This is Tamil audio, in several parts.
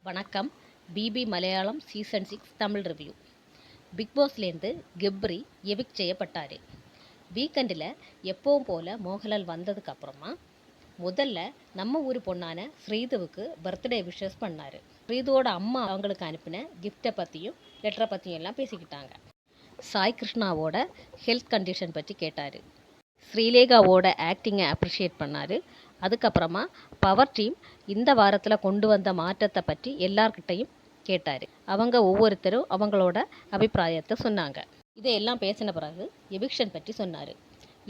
வணக்கம். BB Malayalam season 6 Tamil review. Big பாஸ்லேருந்து கெப்ரி எவிக்ட் செய்யப்பட்டார். வீக்கெண்டில் எப்பவும் போல் மோகன்லால் வந்ததுக்கு அப்புறமா முதல்ல நம்ம ஊர் பொண்ணான ஸ்ரீதுவுக்கு பர்த்டே விஷஸ் பண்ணார். ஸ்ரீதுவோட அம்மா அவங்களுக்கு அனுப்பின கிஃப்டை பற்றியும் லெட்டரை பற்றியும் எல்லாம் பேசிக்கிட்டாங்க. சாய் கிருஷ்ணாவோட ஹெல்த் கண்டிஷன் பற்றி கேட்டார். ஸ்ரீலேகாவோட ஆக்டிங்கை அப்ரிஷியேட் பண்ணார். அதுக்கப்புறமா பவர் டீம் இந்த வாரத்தில் கொண்டு வந்த மாற்றத்தை பற்றி எல்லார்கிட்டையும் கேட்டார். அவங்க ஒவ்வொருத்தரும் அவங்களோட அபிப்பிராயத்தை சொன்னாங்க. இதையெல்லாம் பேசின பிறகு எவிக்ஷன் பற்றி சொன்னார்.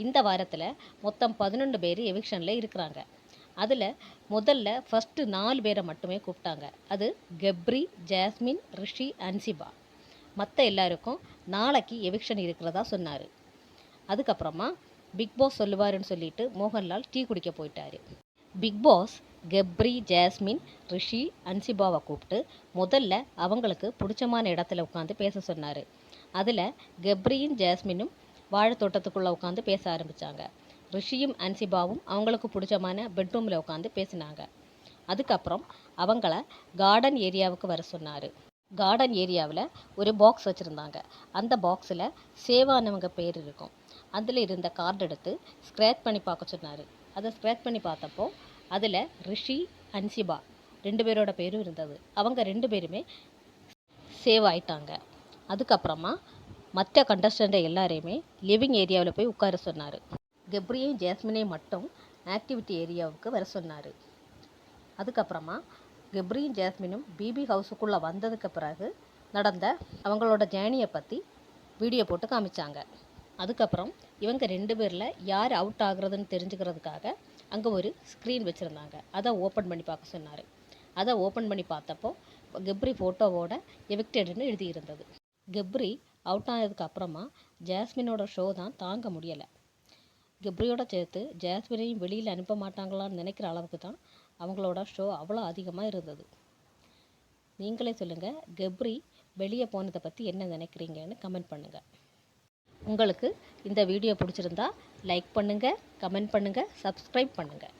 இந்த வாரத்தில் மொத்தம் 11 பேர் எவிக்ஷனில் இருக்கிறாங்க. அதில் முதல்ல ஃபஸ்ட்டு 4 பேரை மட்டுமே கூப்பிட்டாங்க. அது கெப்ரி, ஜாஸ்மின், ரிஷி, அன்சிபா. மற்ற எல்லாருக்கும் நாளைக்கு எவிக்ஷன் இருக்கிறதா சொன்னார். அதுக்கப்புறமா பிக் பாஸ் சொல்லுவாருன்னு சொல்லிட்டு மோகன்லால் டீ குடிக்க போயிட்டார். பிக் பாஸ் கெப்ரி, ஜாஸ்மின், ரிஷி, அன்சிபாவை கூப்பிட்டு முதல்ல அவங்களுக்கு பிடிச்சமான இடத்துல உட்காந்து பேச சொன்னார். அதில் கெப்ரியும் ஜாஸ்மினும் வாழைத்தோட்டத்துக்குள்ளே உட்காந்து பேச ஆரம்பித்தாங்க. ரிஷியும் அன்சிபாவும் அவங்களுக்கு பிடிச்சமான பெட்ரூமில் உட்காந்து பேசினாங்க. அதுக்கப்புறம் அவங்கள கார்டன் ஏரியாவுக்கு வர சொன்னார். கார்டன் ஏரியாவில் ஒரு பாக்ஸ் வச்சுருந்தாங்க. அந்த பாக்ஸில் சேவானவங்க பேர் இருக்கும். அதில் இருந்த கார்டு எடுத்து ஸ்க்ராட்ச் பண்ணி பார்க்க சொன்னார். அதை ஸ்க்ராட்ச் பண்ணி பார்த்தப்போ அதில் ரிஷி, அன்சிபா 2 பேரோட பேரும் இருந்தது. அவங்க 2 பேருமே சேவ் ஆயிட்டாங்க. அதுக்கப்புறமா மற்ற கண்டஸ்டண்ட்டை எல்லாரையுமே லிவிங் ஏரியாவில் போய் உட்கார சொன்னார். கெப்ரியையும் ஜாஸ்மினையும் மட்டும் ஆக்டிவிட்டி ஏரியாவுக்கு வர சொன்னார். அதுக்கப்புறமா கெப்ரியும் ஜாஸ்மினும் பிபி ஹவுஸுக்குள்ளே வந்ததுக்கு பிறகு நடந்த அவங்களோட ஜேர்னியை பற்றி வீடியோ போட்டு காமிச்சாங்க. அதுக்கப்புறம் இவங்க 2 பேரில் யார் அவுட் ஆகுறதுன்னு தெரிஞ்சுக்கிறதுக்காக அங்கே ஒரு ஸ்க்ரீன் வச்சுருந்தாங்க. அதை ஓப்பன் பண்ணி பார்க்க சொன்னார். அதை ஓப்பன் பண்ணி பார்த்தப்போ கெப்ரி ஃபோட்டோவோட எவிக்டடுன்னு எழுதியிருந்தது. கெப்ரி அவுட் ஆனதுக்கு அப்புறமா ஜாஸ்மினோட ஷோ தான் தாங்க முடியலை. கெப்ரியோட சேர்த்து ஜாஸ்மினையும் வெளியில் அனுப்ப மாட்டாங்களான்னு நினைக்கிற அளவுக்கு தான் அவங்களோட ஷோ அவ்வளோ அதிகமாக இருந்தது. நீங்களே சொல்லுங்கள், கெப்ரி வெளியே போனதை பற்றி என்ன நினைக்கிறீங்கன்னு கமெண்ட் பண்ணுங்கள். உங்களுக்கு இந்த வீடியோ பிடிச்சிருந்தா லைக் பண்ணுங்கள், கமெண்ட் பண்ணுங்கள், சப்ஸ்கிரைப் பண்ணுங்கள்.